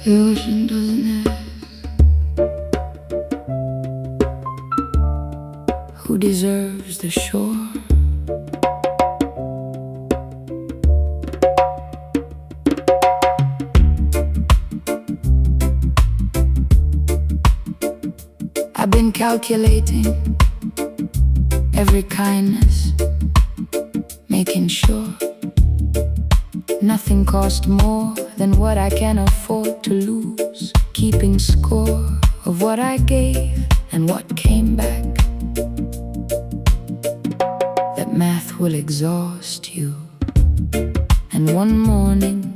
The ocean doesn't ask who deserves the shore. I've been calculating every kindness, making sure nothing cost more than what I can afford to lose, keeping score of what I gave and what came back. That math will exhaust you. And one morning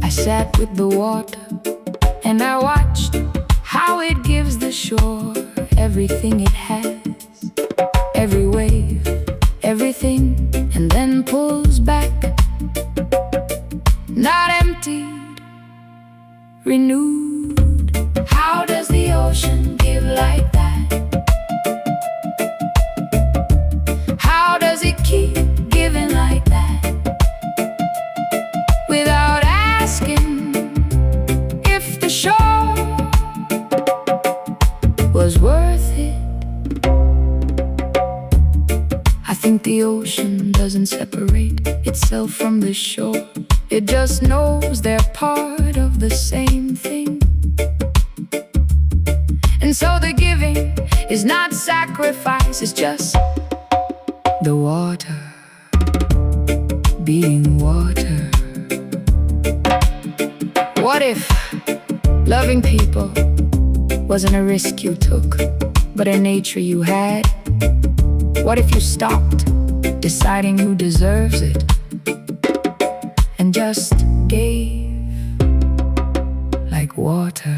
I sat with the water and I watched how it gives the shore everything it has, every wave, everything, and then pulls back. Not emptied, renewed. How does the ocean give like that? How does it keep giving like that? Without asking if the shore was worth it. I think the ocean doesn't separate itself from the shore. It just knows they're part of the same thing. And so the giving is not sacrifice, it's just the water being water. What if loving people wasn't a risk you took, but a nature you had? What if you stopped deciding who deserves it and just gave like water?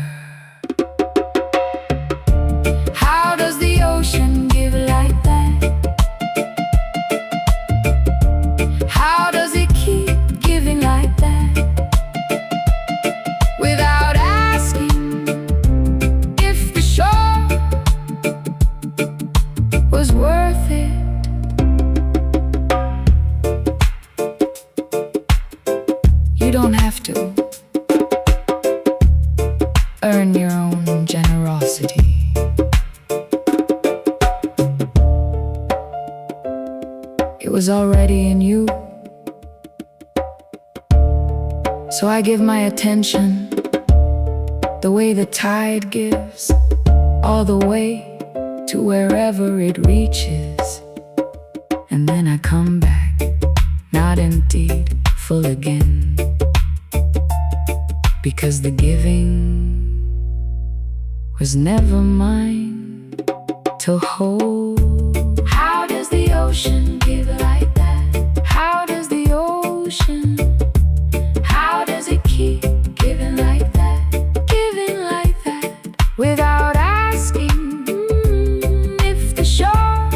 How does the ocean give like that? How does it keep giving like that? Without asking if the shore was worth it. You don't have to earn your own generosity. It was already in you. So I give my attention the way the tide gives, all the way to wherever it reaches. And then I come back, not emptied, full again. Because the giving was never mine to hold. How does the ocean give like that? How does the ocean, how does it keep giving like that? Giving like that, without asking if the shore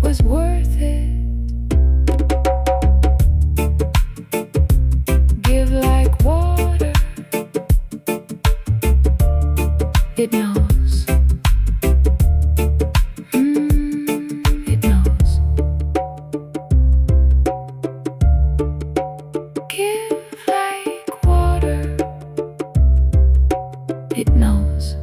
was worth it. Give like water. It knows. It knows. Give like water. It knows.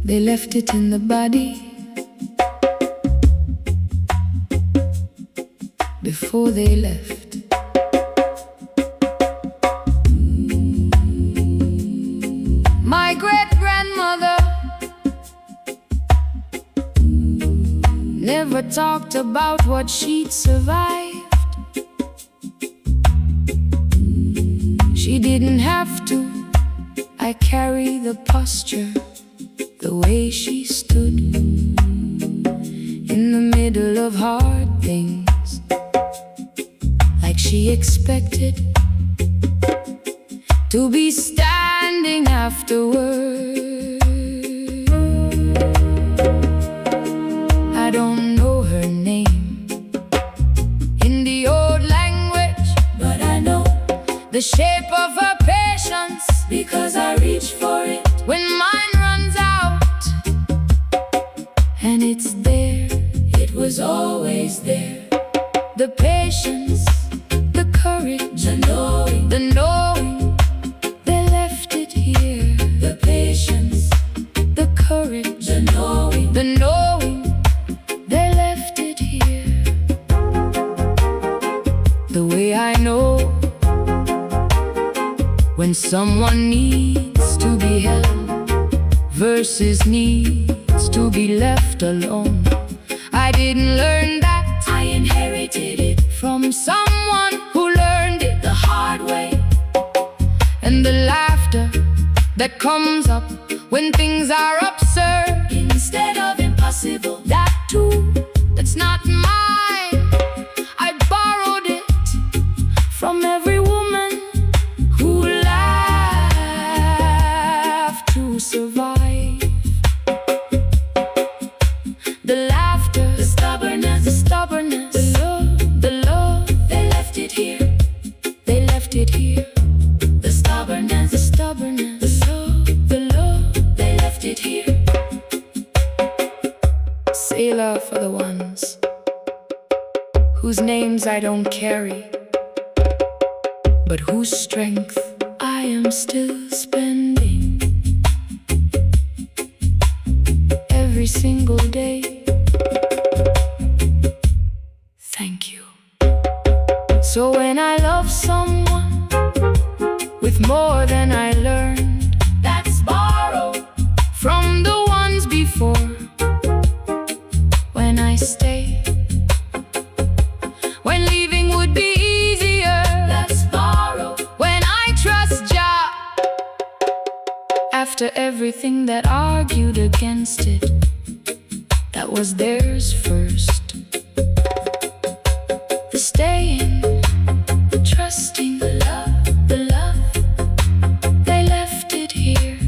They left it in the body before they left. My great-grandmother never talked about what she'd survived. She didn't have to. I carry the posture, the way she stood in the middle of hard things, like she expected to be standing afterward. I don't know her name in the old language, but I know the shape of her patience, because I reach for it was always there. The patience, the courage, the knowing, they left it here. The patience, the courage, the knowing, they left it here. The way I know when someone needs to be held versus needs to be left alone. I didn't learn that, I inherited it from someone who learned it the hard way. And the laughter that comes up when things are absurd instead of impossible, that too, that's not mine. I borrowed it from every woman who laughed to survive. The laughter, the stubbornness, the love, they left it here. They left it here. The stubbornness, the love, they left it here. Sailor for the ones whose names I don't carry, but whose strength I am still spending every single day. Thank you. So when I love someone with more than I learned, that's borrowed from the ones before. When I stay, when leaving would be easier, that's borrowed. When I trust Jah, after everything that argued against it, that was theirs first. The staying, the trusting, the love, they left it here.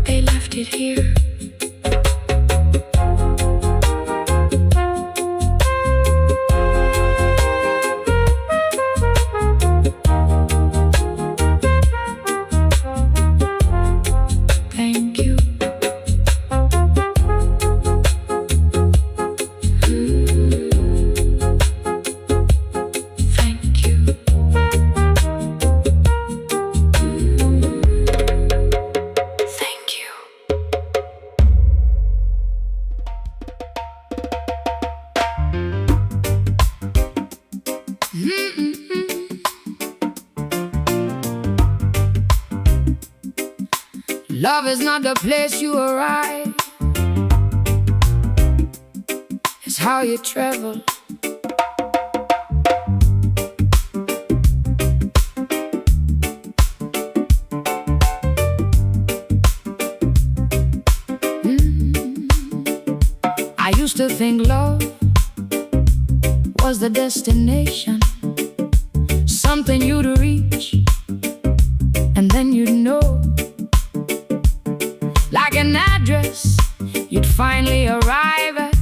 They left it here. Thank you. Thank you. Thank you. Love is not the place you arrive, it's how you travel. I used to think love was the destination, something you'd reach and then you'd know. Like an address you'd finally arrive at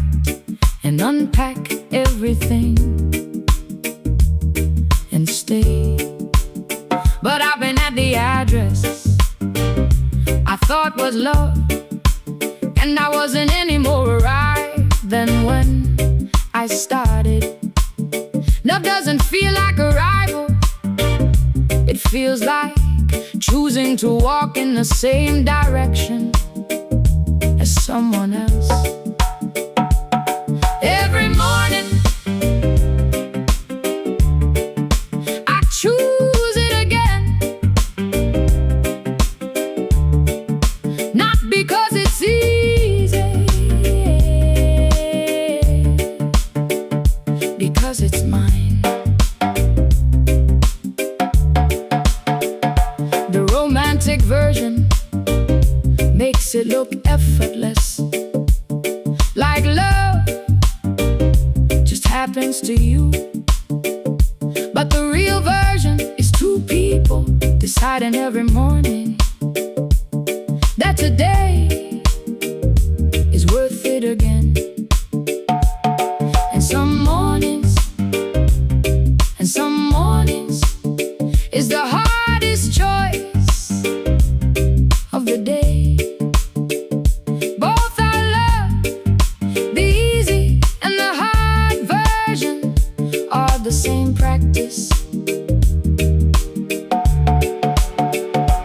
and unpack everything and stay. But I've been at the address I thought was love, and I wasn't any more arrived than when I started. Love doesn't feel like arrival, it feels like choosing to walk in the same direction as someone else. Every morning I choose it again, not because it's easy, because it's mine. The romantic version makes it look effortless, like love just happens to you. But the real version is two people deciding every morning that today is worth it again. And some mornings is the hardest choice of the day. the same practice.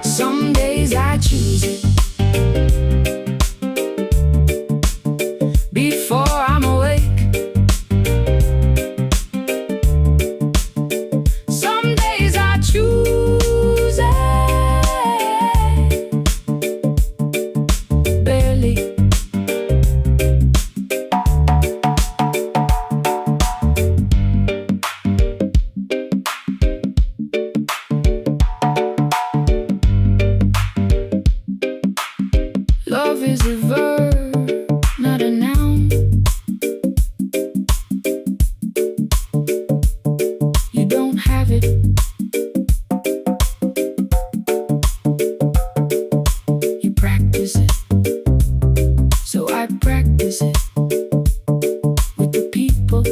Some days I choose it before I'm awake. Some days I choose it barely. Love is a verb, not a noun. You don't have it. You practice it. So I practice it with the people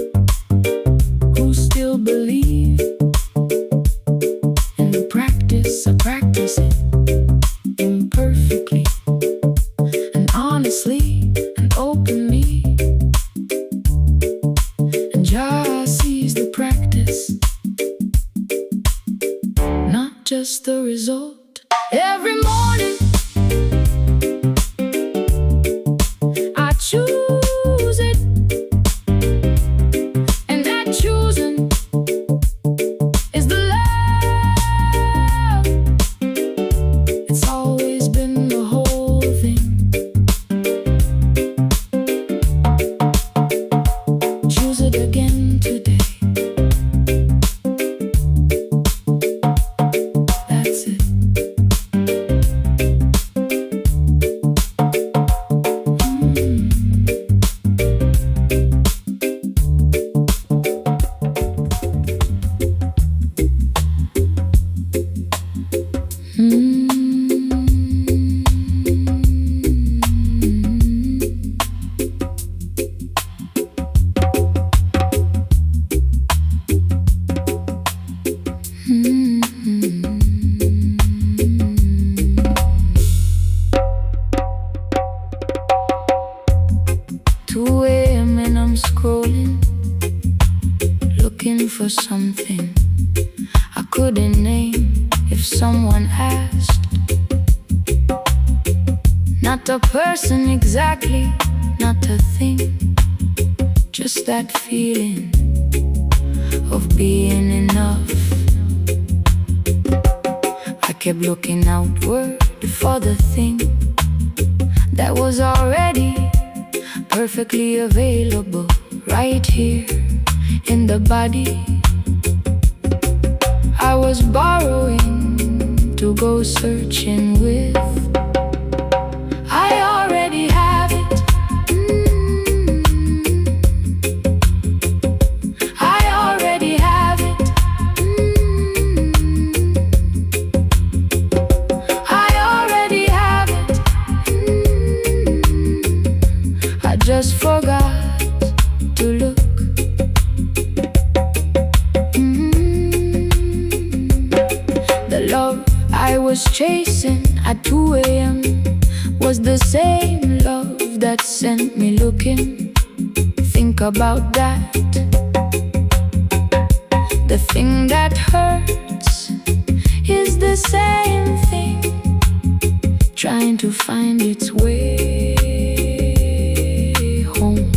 who still believe in the practice. I practice it imperfectly, honestly and openly, and Jah sees the practice, not just the result. Every morning I choose it, and that choosing is the love. It's always been the whole thing. Choose it again today. That's it. And I'm scrolling, looking for something I couldn't name if someone asked. Not a person exactly, not a thing, just that feeling of being enough. I kept looking outward for the thing that was already perfectly available right here in the body. I was borrowing to go searching with. I already have it. I already have it. I already have it. I just forgot to look. The love I was chasing at 2 a.m. was the same love that sent me looking. Think about that. The thing that hurts is the same thing trying to find its way home.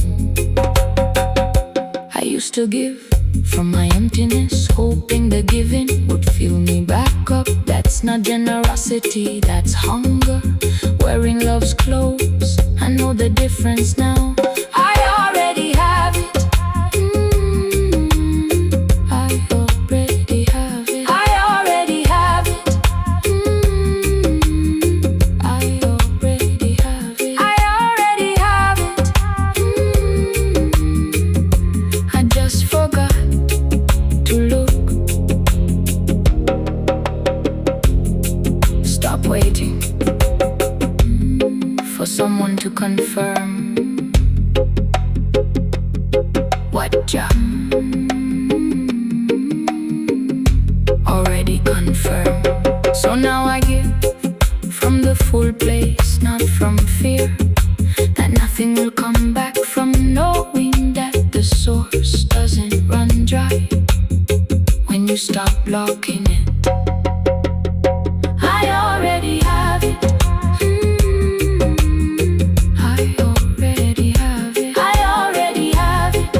I used to give from my emptiness, hoping the giving would fill me back up. That's not generosity, that's hunger. Wearing love's clothes, I know the difference now. I already have it. I already have it. I already have it. I already have it. I already have it. I just forgot to look. Stop waiting for someone to confirm what Jah already confirmed. So now I give from the full place, not from fear that nothing will come back, from knowing that the source doesn't run dry. stop blocking it. I already have it. I already have it. I already have it.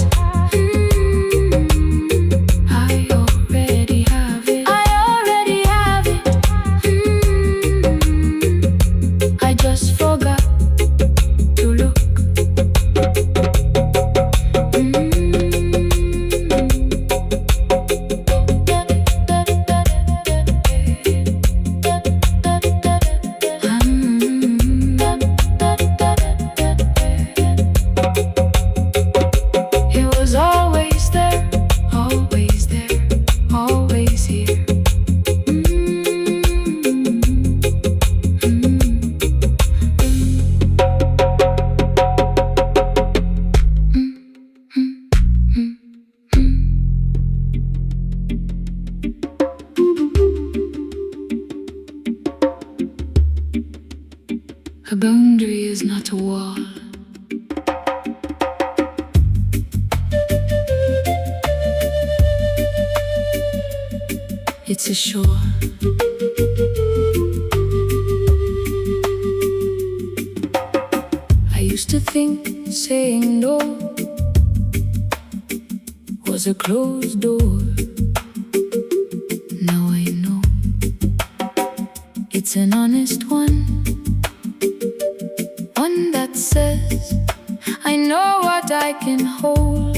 I already have it. I already have it. I just forgot to look. A boundary is not a wall. It's a shore. I used to think saying no was a closed door. Now I know it's an honest one. One that says, I know what I can hold,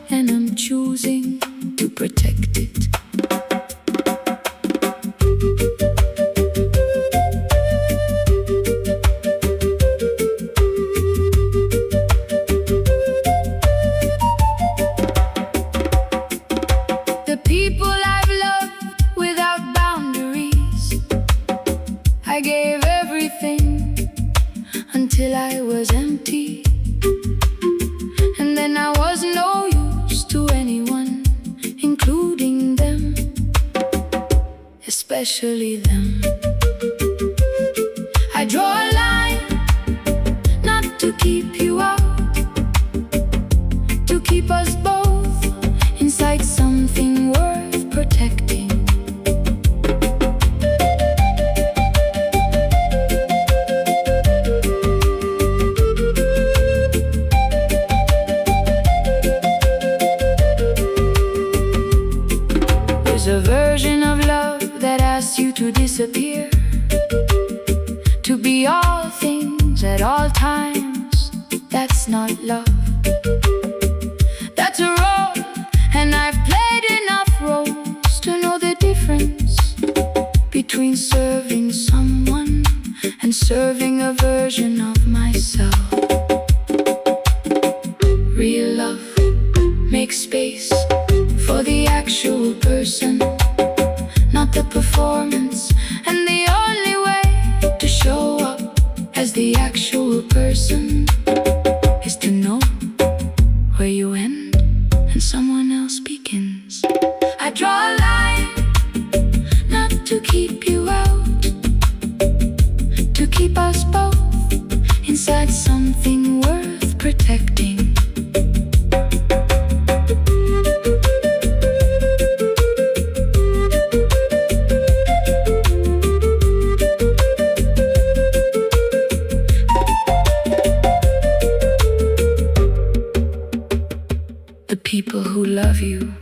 and I'm choosing to protect it. The people I've loved without boundaries, I gave everything until I was empty, and then I was no use to anyone, including them, especially them. I draw a line, not to keep you out, to keep us both inside something worth protecting. There's a version of love that asks you to disappear, to be all things at all times. That's not love. That's a role, and I've played enough roles to know the difference between serving someone and serving a version of myself. Real love makes space for the actual person, not the performance. And the only way to show up as the actual person is to know where you end and someone else begins. I draw a line, not to keep you out, to keep us both inside something worth protecting. The people who love you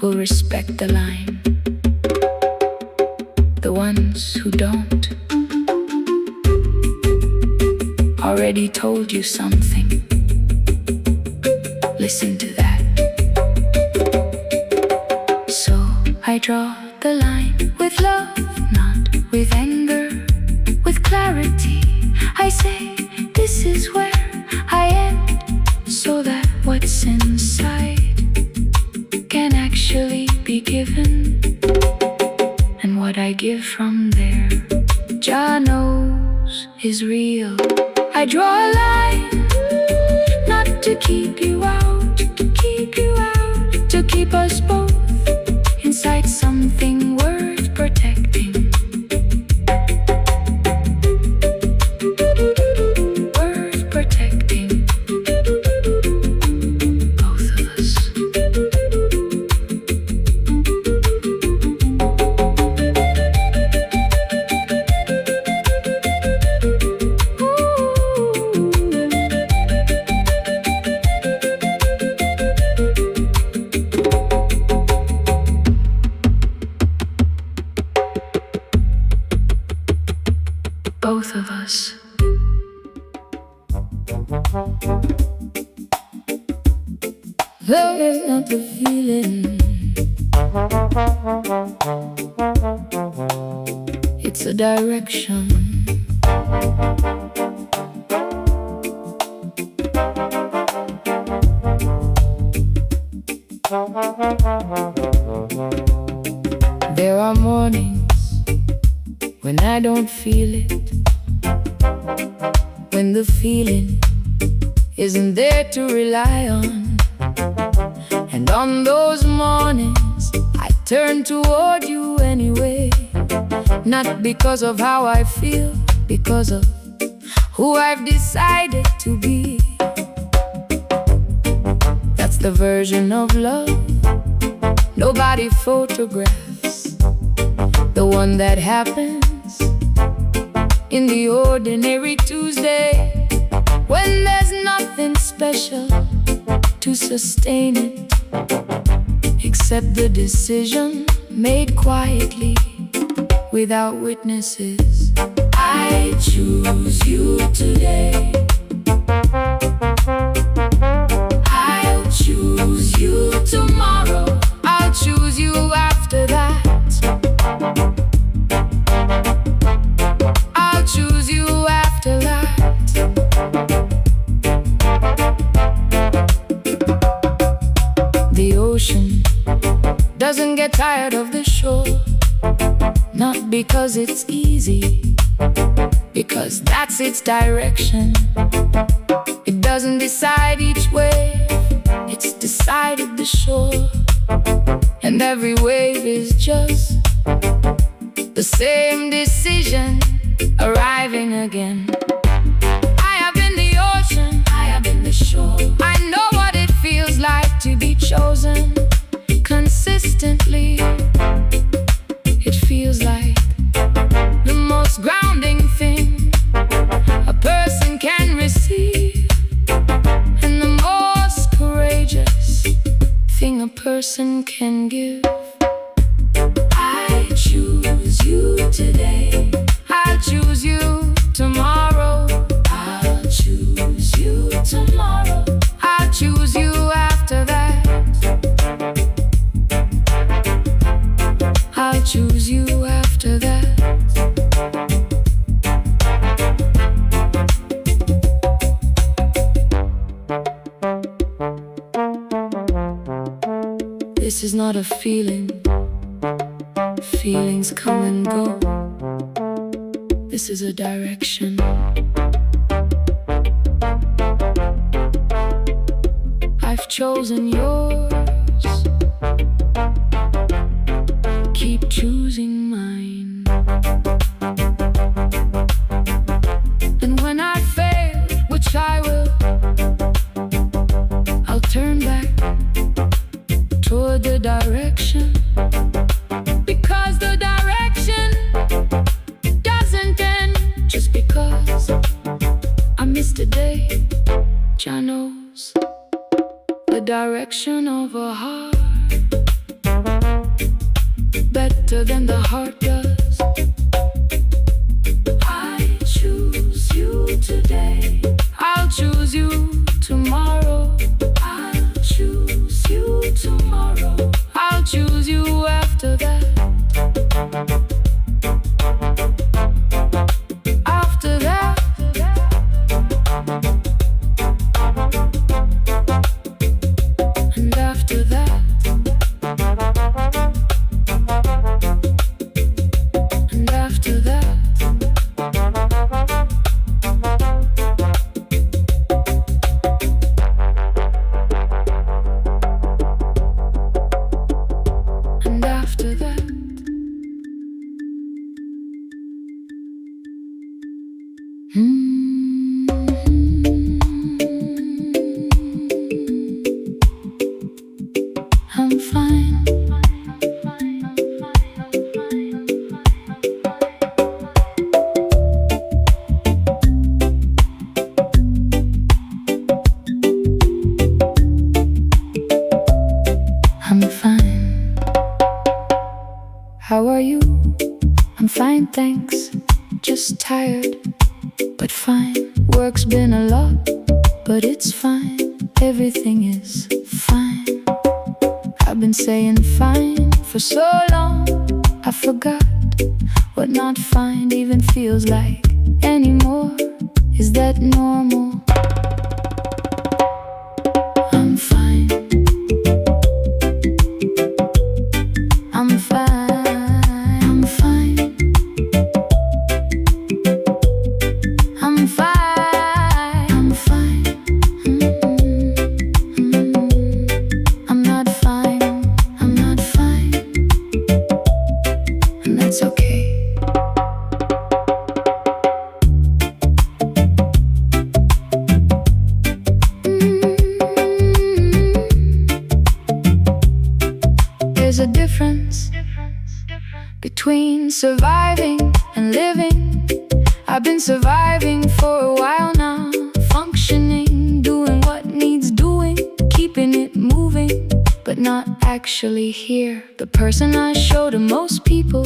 will respect the line. The ones who don't already told you something. Listen to that. So I draw the line with love, not with anger, with clarity. I say this is where I end, so that what's inside can actually be given, and what I give from there, Jah knows is real. I draw a line, not to keep you out, to keep you out, to keep us both inside something worth protecting. Worth protecting. Both of us. There is not the feeling, it's a direction. There are mornings when I don't feel it, when the feeling isn't there to rely on. And on those mornings I turn toward you anyway, not because of how I feel, because of who I've decided to be. That's the version of love nobody photographs, the one that happens in the ordinary Tuesday, when there's nothing special to sustain it, except the decision made quietly, without witnesses. I choose you today. I'll choose you tomorrow. I'll choose you after that. I'll choose you after that. The ocean doesn't get tired of the shore, not because it's easy, because that's its direction. It doesn't decide each wave, it's decided the shore. And every wave is just the same decision, arriving again. I have been the ocean, I have been the shore. I know what it feels like to be chosen consistently. It feels like the most grounding thing a person can receive, and the most courageous thing a person can give. I choose you today. I'll choose you tomorrow. I'll choose you tomorrow. I'll choose you after that. I'll choose you after that. This is not a feeling. Feelings come and go. This is a direction. I've chosen yours. Keep choosing mine. And when I fail, which I will, I'll turn back toward the direction, because the direction doesn't end just because I missed a day. Jah knows the direction of a heart better than the heart does. I choose you today. I'll choose you tomorrow. I'll choose you tomorrow. I'll choose you after that. After that. And after that. And after that. And after that. I'm fine. I'm fine. How are you? I'm fine, thanks. Just tired, but fine. Work's been a lot, but it's fine. Everything is fine. fine. I've been saying fine for so long, I forgot what not fine even feels like anymore. Is that normal? I'm fine. I'm fine. I'm fine. I'm fine. I'm fine. I'm not fine. I'm not fine. And that's okay. There's a difference between surviving and living. I've been surviving for a while now, functioning, doing what needs doing, keeping it moving, but not actually here. The person I show to most people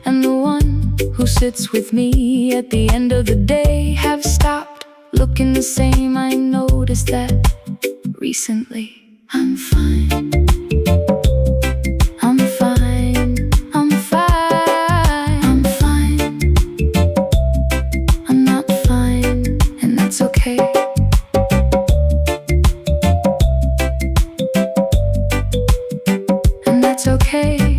and the one who sits with me at the end of the day have stopped looking the same. I noticed that recently. I'm fine. I'm fine. I'm fine. I'm fine. I'm not fine, and that's okay. And that's okay.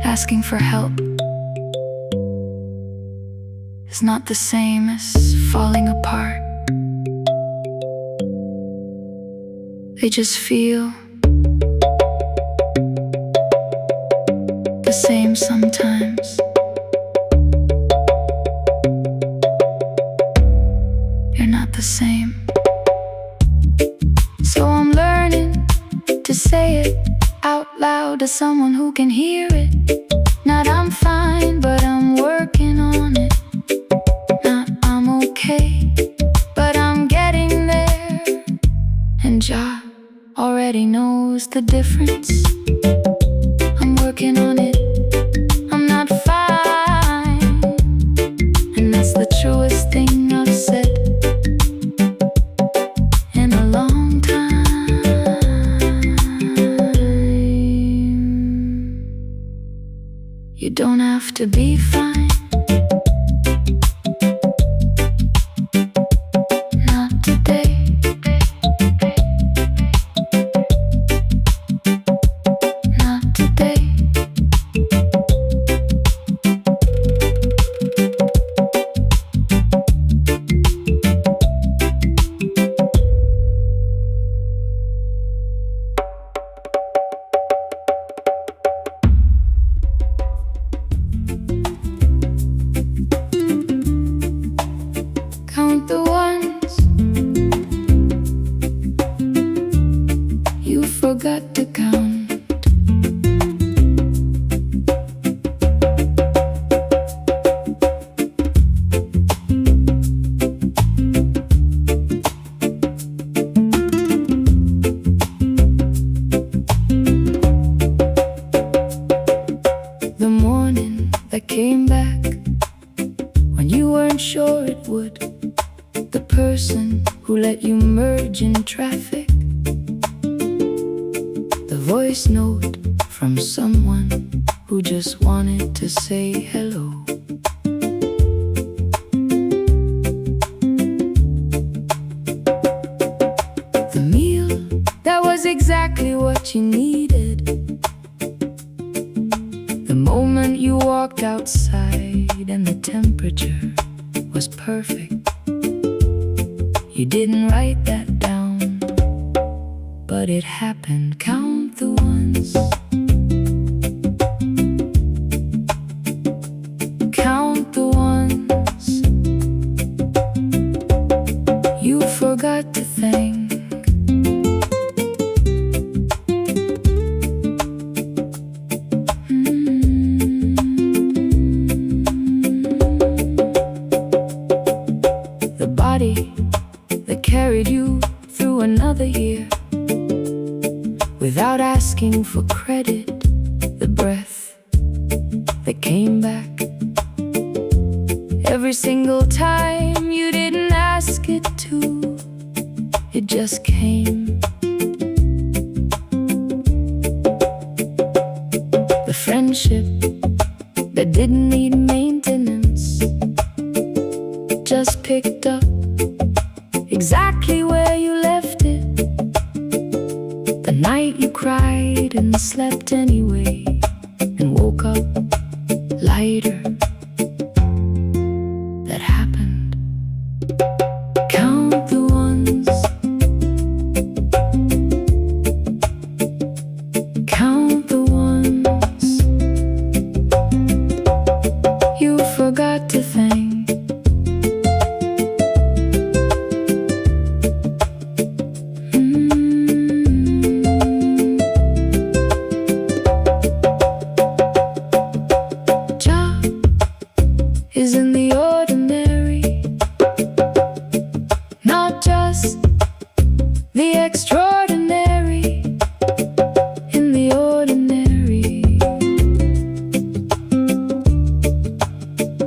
Asking for help is not the same as falling apart. They just feel the same sometimes. You're not the same. So I'm learning to say it out loud to someone who can hear it. Not I'm fine, but I'm working on it. Not I'm okay, but I'm getting there. And Jah already knows the difference. I'm working on it. I'm not fine, and that's the truest thing I've said in a long time. You don't have to be fine. Not today. Not today. Count the ones you forgot to count. The morning that came back when you weren't sure it would. The person who let you merge in traffic. The voice note from someone who just wanted to say hello. The meal that was exactly what you needed. The moment you walked outside and the temperature was perfect. You didn't write that down, but it happened. Count the ones. Count the ones you forgot to thank. The body that carried you through another year without asking for credit. The breath that came back every single time, you didn't ask it to, it just came. The friendship that didn't need maintenance just picked up exactly where you left it. The night you cried and slept anyway, and woke up lighter. That happened. Count the ones, count the ones you forgot to thank. Is in the ordinary, not just the extraordinary. In the ordinary,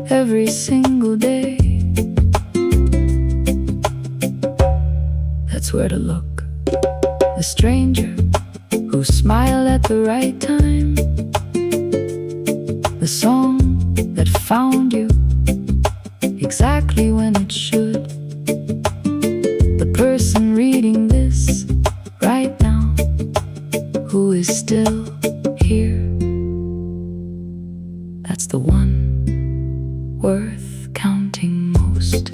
every single day, that's where to look. The stranger who smiled at the right time, the song that found you exactly when it should, the person reading this right now who is still here. That's the one worth counting most.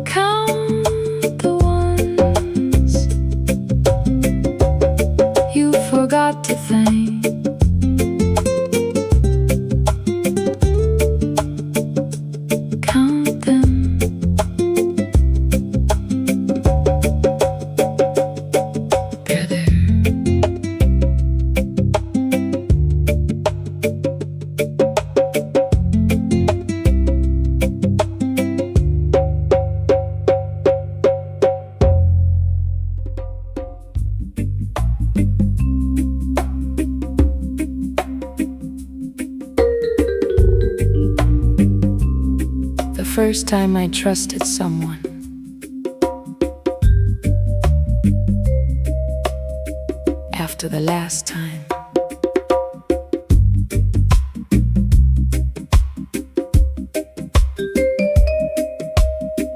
Count the ones you forgot to thank. The first time I trusted someone, after the last time.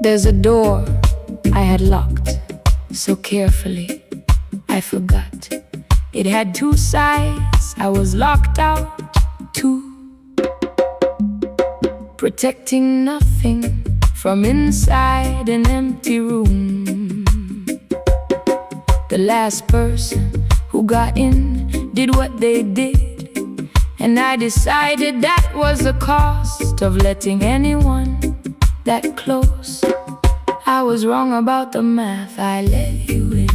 There's a door I had locked so carefully, I forgot. It had two sides, I was locked out too, protecting nothing from inside an empty room. The last person who got in did what they did, and I decided that was the cost of letting anyone that close. I was wrong about the math, I let you in.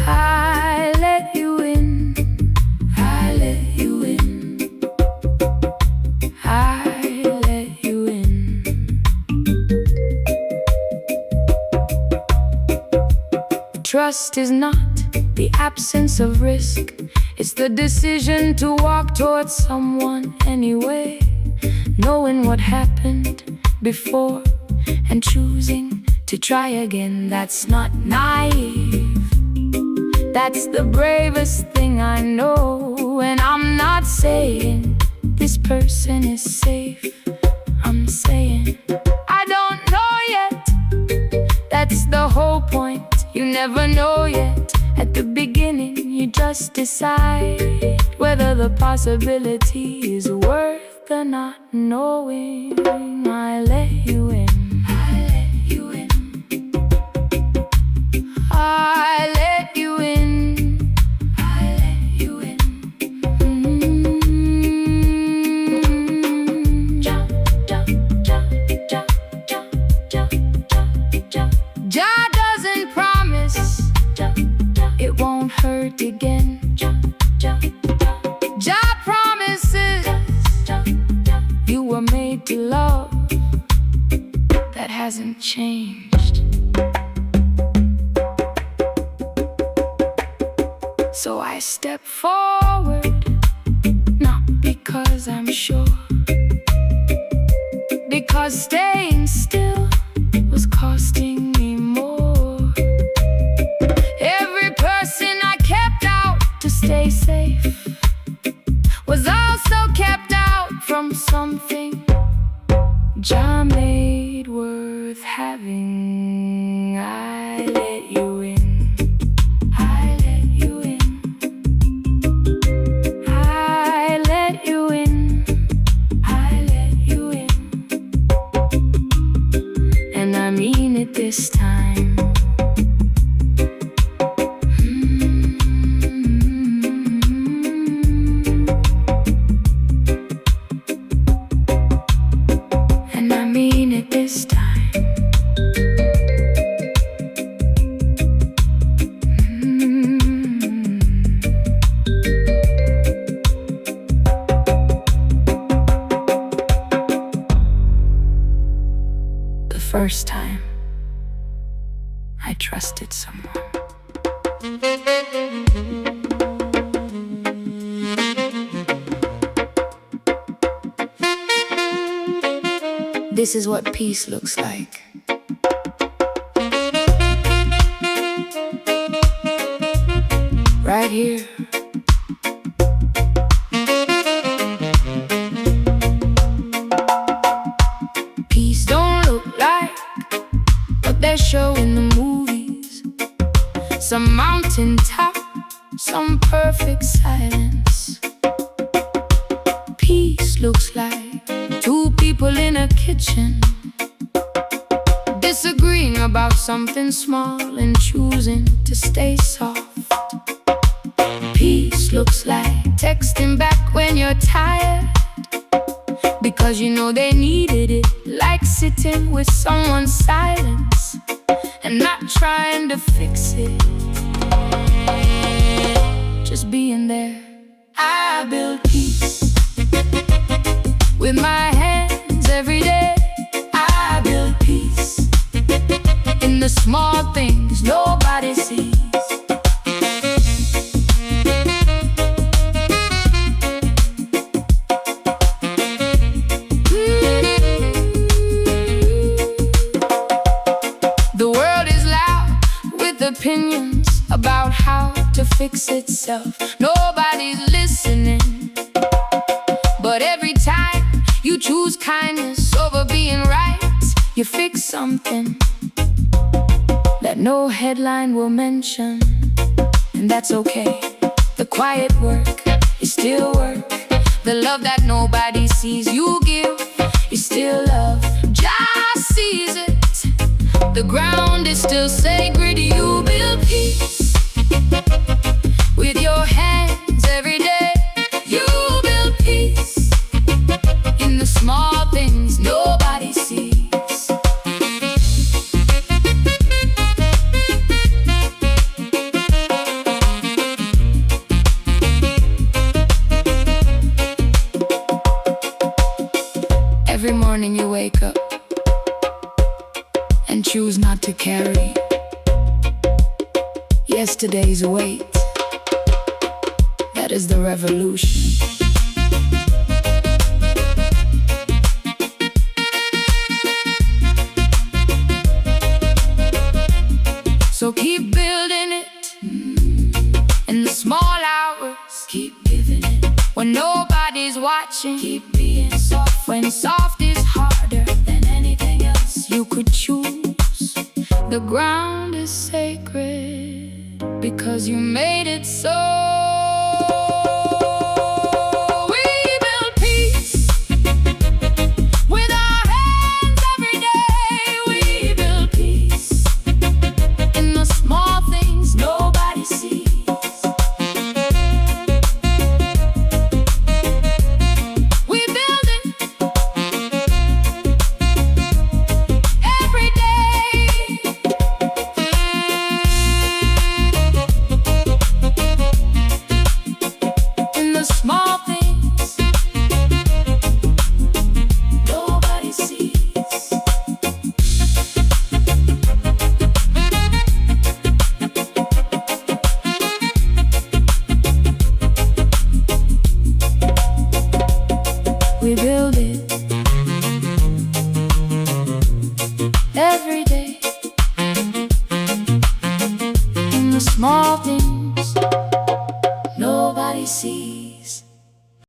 I let you in. I let you in. I let you in. Trust is not the absence of risk, it's the decision to walk towards someone anyway, knowing what happened before and choosing to try again. That's not naive, that's the bravest thing I know. And I'm not saying this person is safe, I'm saying I don't know yet. That's the whole point, you never know yet. At the beginning you just decide whether the possibility is worth the not knowing. I let you in. I let you in. I let you in. I let you in. Jump, jump, jump, jump, jump, jump, jump, jump. Jah doesn't promise it won't hurt again. Jah promises you were made to love. That hasn't changed. So I step forward shore, because staying still was costing me more. Every person I kept out to stay safe was also kept out from something Jah made worth having. I let you in, I let you in, I let you in, I let you in, and I mean it this time. And I mean it this time. The first time I trusted someone. This is what peace looks like. Right here. Peace don't look like what they show in the movies. Some mountain top, some perfect silence. Peace looks like two people in a kitchen, disagreeing about something small and choosing to stay soft. Peace looks like texting back when you're tired, because you know they needed it. Like sitting with someone's silence and not trying to fix it, just being there. I build peace with my hands every day. I build peace in the small things nobody sees. The world is loud with opinions about how to fix itself. Nobody's listening, but every time you choose kindness over being right, you fix something that no headline will mention. And that's okay. The quiet work is still work. The love that nobody sees you give is still love. Just sees it. The ground is still sacred. You build peace with your hands every day. You build peace in the small things nobody sees. Every morning you wake up and choose not to carry yesterday's weight. That is the revolution. So keep building it in the small hours. Keep giving it when nobody's watching. Keep being soft when soft is harder than anything else you could choose. The ground is sacred because you made it so.